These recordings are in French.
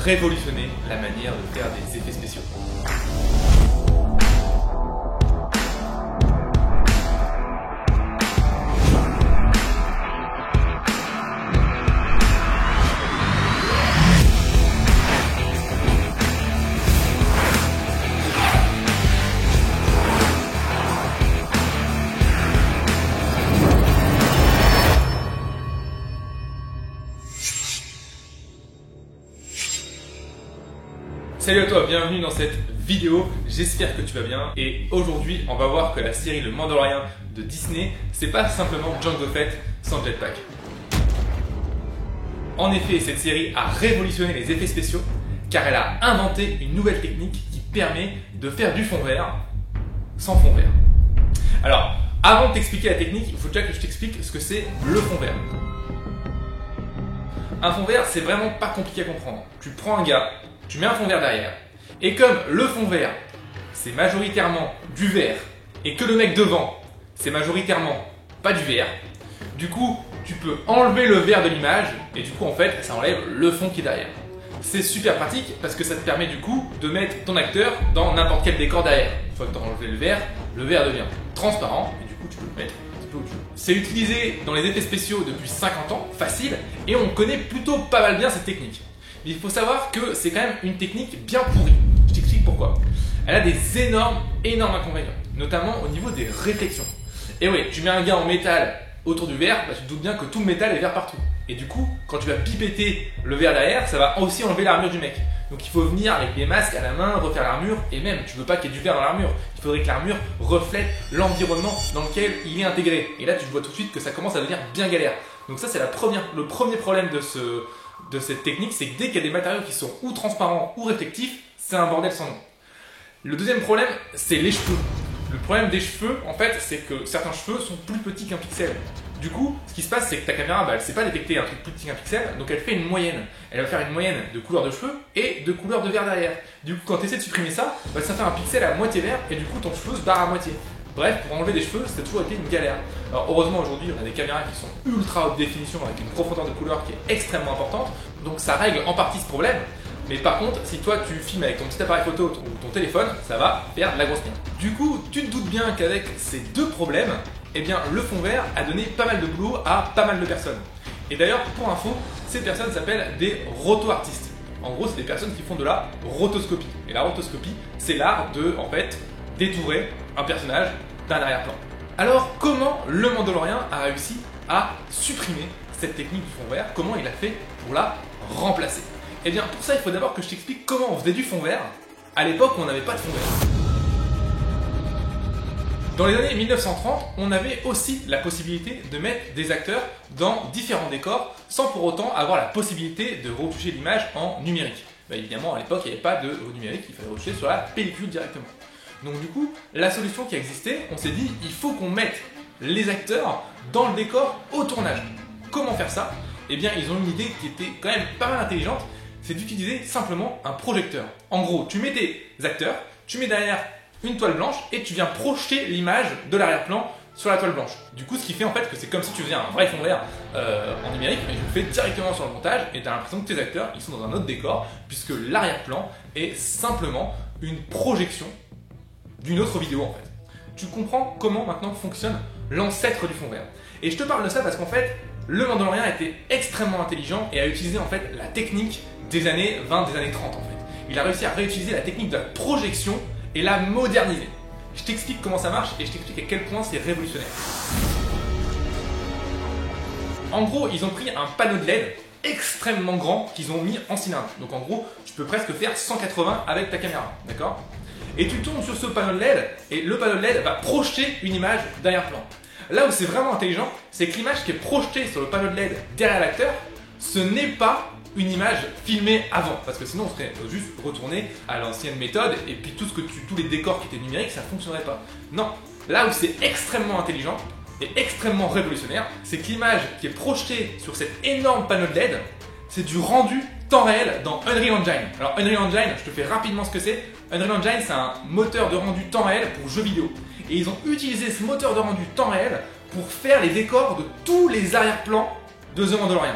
révolutionner la manière de faire des effets spéciaux. Salut à toi, bienvenue dans cette vidéo, j'espère que tu vas bien et aujourd'hui on va voir que la série Le Mandalorian de Disney c'est pas simplement Jango Fett sans jetpack. En effet, cette série a révolutionné les effets spéciaux car elle a inventé une nouvelle technique qui permet de faire du fond vert sans fond vert. Alors, avant de t'expliquer la technique, il faut déjà que je t'explique ce que c'est le fond vert. Un fond vert c'est vraiment pas compliqué à comprendre. Tu prends un gars, tu mets un fond vert derrière. Et comme le fond vert, c'est majoritairement du vert, et que le mec devant, c'est majoritairement pas du vert, du coup, tu peux enlever le vert de l'image, et du coup, en fait, ça enlève le fond qui est derrière. C'est super pratique parce que ça te permet du coup de mettre ton acteur dans n'importe quel décor derrière. Une fois que tu as enlevé le vert devient transparent, et du coup, tu peux le mettre un petit peu où tu veux. C'est utilisé dans les effets spéciaux depuis 50 ans, facile, et on connaît plutôt pas mal bien cette technique. Mais il faut savoir que c'est quand même une technique bien pourrie. Je t'explique pourquoi. Elle a des énormes inconvénients, notamment au niveau des réflexions. Et oui, tu mets un gars en métal autour du verre, bah tu te doutes bien que tout le métal est vert partout. Et du coup, quand tu vas pipetter le verre derrière, ça va aussi enlever l'armure du mec. Donc il faut venir avec des masques à la main, refaire l'armure, et même, tu veux pas qu'il y ait du verre dans l'armure. Il faudrait que l'armure reflète l'environnement dans lequel il est intégré. Et là, tu vois tout de suite que ça commence à devenir bien galère. Donc ça, c'est le premier problème de cette technique, c'est que dès qu'il y a des matériaux qui sont ou transparents ou réflectifs, c'est un bordel sans nom. Le deuxième problème, c'est les cheveux. Le problème des cheveux, en fait, c'est que certains cheveux sont plus petits qu'un pixel. Du coup, ce qui se passe, c'est que ta caméra, elle ne sait pas détecter un truc plus petit qu'un pixel, donc elle fait une moyenne. Elle va faire une moyenne de couleur de cheveux et de couleur de vert derrière. Du coup, quand tu essaies de supprimer ça, ça fait un pixel à moitié vert et du coup, ton cheveu se barre à moitié. Bref, pour enlever des cheveux, c'était toujours été une galère. Alors heureusement aujourd'hui, on a des caméras qui sont ultra haute définition avec une profondeur de couleur qui est extrêmement importante, donc ça règle en partie ce problème. Mais par contre, si toi tu filmes avec ton petit appareil photo ou ton téléphone, ça va faire de la grosse merde. Du coup, tu te doutes bien qu'avec ces deux problèmes, eh bien le fond vert a donné pas mal de boulot à pas mal de personnes. Et d'ailleurs, pour info, ces personnes s'appellent des roto-artistes. En gros, c'est des personnes qui font de la rotoscopie. Et la rotoscopie, c'est l'art de, en fait, détourer un personnage d'un arrière-plan. Alors, comment le Mandalorian a réussi à supprimer cette technique du fond vert? Comment il a fait pour la remplacer? Eh bien, pour ça, il faut d'abord que je t'explique comment on faisait du fond vert à l'époque où on n'avait pas de fond vert. Dans les années 1930, on avait aussi la possibilité de mettre des acteurs dans différents décors sans pour autant avoir la possibilité de retoucher l'image en numérique. Évidemment, à l'époque, il n'y avait pas de numérique, il fallait retoucher sur la pellicule directement. Donc du coup, la solution qui existait, on s'est dit, il faut qu'on mette les acteurs dans le décor au tournage. Comment faire ça? Eh bien, ils ont une idée qui était quand même pas mal intelligente, c'est d'utiliser simplement un projecteur. En gros, tu mets tes acteurs, tu mets derrière une toile blanche et tu viens projeter l'image de l'arrière-plan sur la toile blanche. Du coup, ce qui fait en fait que c'est comme si tu faisais un vrai fond vert en numérique, mais tu le fais directement sur le montage et tu as l'impression que tes acteurs ils sont dans un autre décor puisque l'arrière-plan est simplement une projection d'une autre vidéo en fait. Tu comprends comment maintenant fonctionne l'ancêtre du fond vert. Et je te parle de ça parce qu'en fait, le Mandalorian a été extrêmement intelligent et a utilisé en fait la technique des années 20, des années 30 en fait. Il a réussi à réutiliser la technique de la projection et la moderniser. Je t'explique comment ça marche et je t'explique à quel point c'est révolutionnaire. En gros, ils ont pris un panneau de LED extrêmement grand qu'ils ont mis en cylindre. Donc en gros, tu peux presque faire 180 avec ta caméra, d'accord? Et tu tournes sur ce panneau de LED et le panneau de LED va projeter une image d'arrière-plan. Là où c'est vraiment intelligent, c'est que l'image qui est projetée sur le panneau de LED derrière l'acteur, ce n'est pas une image filmée avant, parce que sinon on serait juste retourné à l'ancienne méthode et puis tous les décors qui étaient numériques, ça ne fonctionnerait pas. Non, là où c'est extrêmement intelligent et extrêmement révolutionnaire, c'est que l'image qui est projetée sur cet énorme panneau de LED, c'est du rendu temps réel dans Unreal Engine. Alors Unreal Engine, je te fais rapidement ce que c'est. Unreal Engine, c'est un moteur de rendu temps réel pour jeux vidéo. Et ils ont utilisé ce moteur de rendu temps réel pour faire les décors de tous les arrière-plans de The Mandalorian.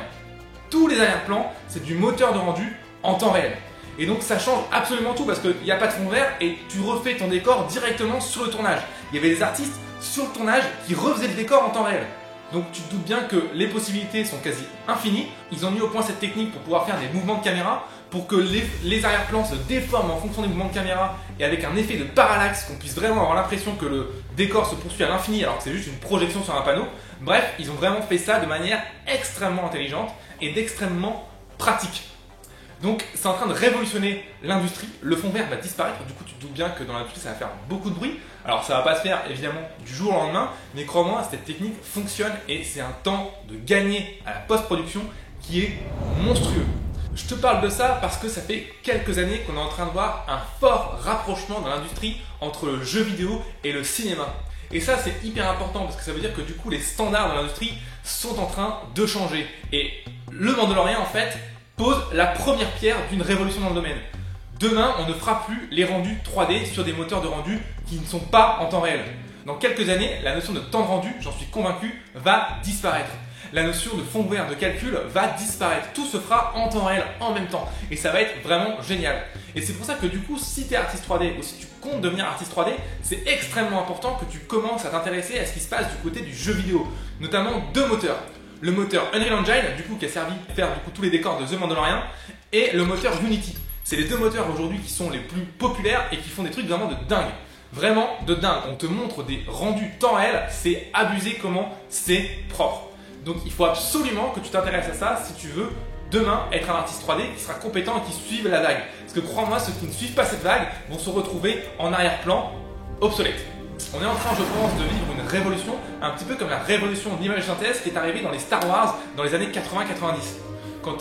Tous les arrière-plans, c'est du moteur de rendu en temps réel. Et donc ça change absolument tout parce qu'il n'y a pas de fond vert et tu refais ton décor directement sur le tournage. Il y avait des artistes sur le tournage qui refaisaient le décor en temps réel. Donc tu te doutes bien que les possibilités sont quasi infinies. Ils ont mis au point cette technique pour pouvoir faire des mouvements de caméra, pour que les arrière-plans se déforment en fonction des mouvements de caméra et avec un effet de parallaxe, qu'on puisse vraiment avoir l'impression que le décor se poursuit à l'infini alors que c'est juste une projection sur un panneau. Bref, ils ont vraiment fait ça de manière extrêmement intelligente et d'extrêmement pratique. Donc c'est en train de révolutionner l'industrie, le fond vert va disparaître, du coup tu te doutes bien que dans l'industrie ça va faire beaucoup de bruit. Alors ça va pas se faire évidemment du jour au lendemain, mais crois-moi, cette technique fonctionne et c'est un temps de gagner à la post-production qui est monstrueux. Je te parle de ça parce que ça fait quelques années qu'on est en train de voir un fort rapprochement dans l'industrie entre le jeu vidéo et le cinéma. Et ça c'est hyper important parce que ça veut dire que du coup les standards de l'industrie sont en train de changer. Et le Mandalorian en fait pose la première pierre d'une révolution dans le domaine. Demain, on ne fera plus les rendus 3D sur des moteurs de rendu qui ne sont pas en temps réel. Dans quelques années, la notion de temps de rendu, j'en suis convaincu, va disparaître. La notion de fond vert de calcul va disparaître. Tout se fera en temps réel, en même temps. Et ça va être vraiment génial. Et c'est pour ça que du coup, si tu es artiste 3D ou si tu comptes devenir artiste 3D, c'est extrêmement important que tu commences à t'intéresser à ce qui se passe du côté du jeu vidéo. Notamment deux moteurs. Le moteur Unreal Engine, du coup, qui a servi à faire du coup, tous les décors de The Mandalorian, et le moteur Unity. C'est les deux moteurs aujourd'hui qui sont les plus populaires et qui font des trucs vraiment de dingue. Vraiment de dingue. On te montre des rendus temps réel, c'est abusé comment c'est propre. Donc il faut absolument que tu t'intéresses à ça si tu veux demain être un artiste 3D qui sera compétent et qui suive la vague. Parce que crois-moi, ceux qui ne suivent pas cette vague vont se retrouver en arrière-plan obsolète. On est en train, je pense, de vivre une révolution, un petit peu comme la révolution de l'image synthèse qui est arrivée dans les Star Wars dans les années 80-90. Quand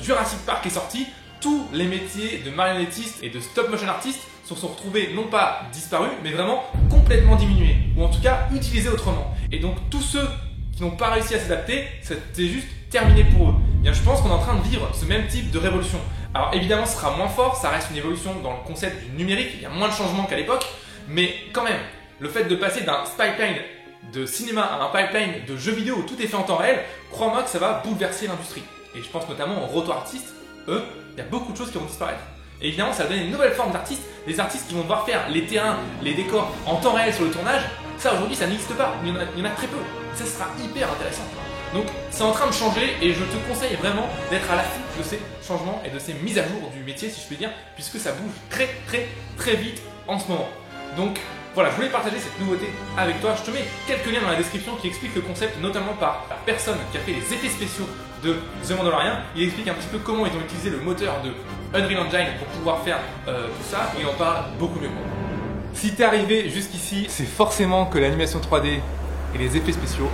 Jurassic Park est sorti, tous les métiers de marionnettiste et de stop motion artiste se sont retrouvés non pas disparus, mais vraiment complètement diminués, ou en tout cas utilisés autrement. Et donc tous ceux qui n'ont pas réussi à s'adapter, c'était juste terminé pour eux. Bien, je pense qu'on est en train de vivre ce même type de révolution. Alors évidemment, ce sera moins fort, ça reste une évolution dans le concept du numérique, il y a moins de changements qu'à l'époque, mais quand même, le fait de passer d'un pipeline de cinéma à un pipeline de jeux vidéo où tout est fait en temps réel, crois-moi que ça va bouleverser l'industrie. Et je pense notamment aux roto-artistes, eux, il y a beaucoup de choses qui vont disparaître. Et évidemment, ça va donner une nouvelle forme d'artistes, des artistes qui vont devoir faire les terrains, les décors en temps réel sur le tournage. Ça aujourd'hui, ça n'existe pas, il y en a très peu. Ça sera hyper intéressant. Donc c'est en train de changer et je te conseille vraiment d'être à l'affût de ces changements et de ces mises à jour du métier, si je puis dire, puisque ça bouge très vite en ce moment. Donc voilà, je voulais partager cette nouveauté avec toi. Je te mets quelques liens dans la description qui expliquent le concept, notamment par la personne qui a fait les effets spéciaux de The Mandalorian. Il explique un petit peu comment ils ont utilisé le moteur de Unreal Engine pour pouvoir faire tout ça, et il en parle beaucoup mieux que moi. Si t'es arrivé jusqu'ici, c'est forcément que l'animation 3D et les effets spéciaux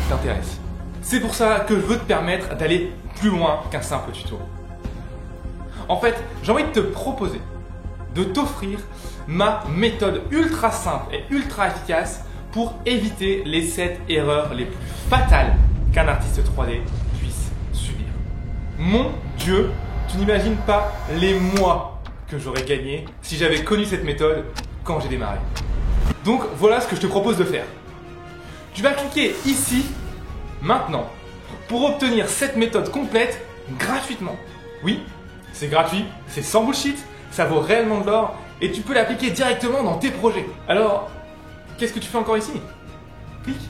t'intéressent. C'est pour ça que je veux te permettre d'aller plus loin qu'un simple tuto. En fait, j'ai envie de te proposer de t'offrir ma méthode ultra simple et ultra efficace pour éviter les 7 erreurs les plus fatales qu'un artiste 3D puisse subir. Mon Dieu, tu n'imagines pas les mois que j'aurais gagné si j'avais connu cette méthode quand j'ai démarré. Donc voilà ce que je te propose de faire. Tu vas cliquer ici, maintenant, pour obtenir cette méthode complète gratuitement. Oui, c'est gratuit, c'est sans bullshit, ça vaut réellement de l'or et tu peux l'appliquer directement dans tes projets. Alors, qu'est-ce que tu fais encore ici? Clique.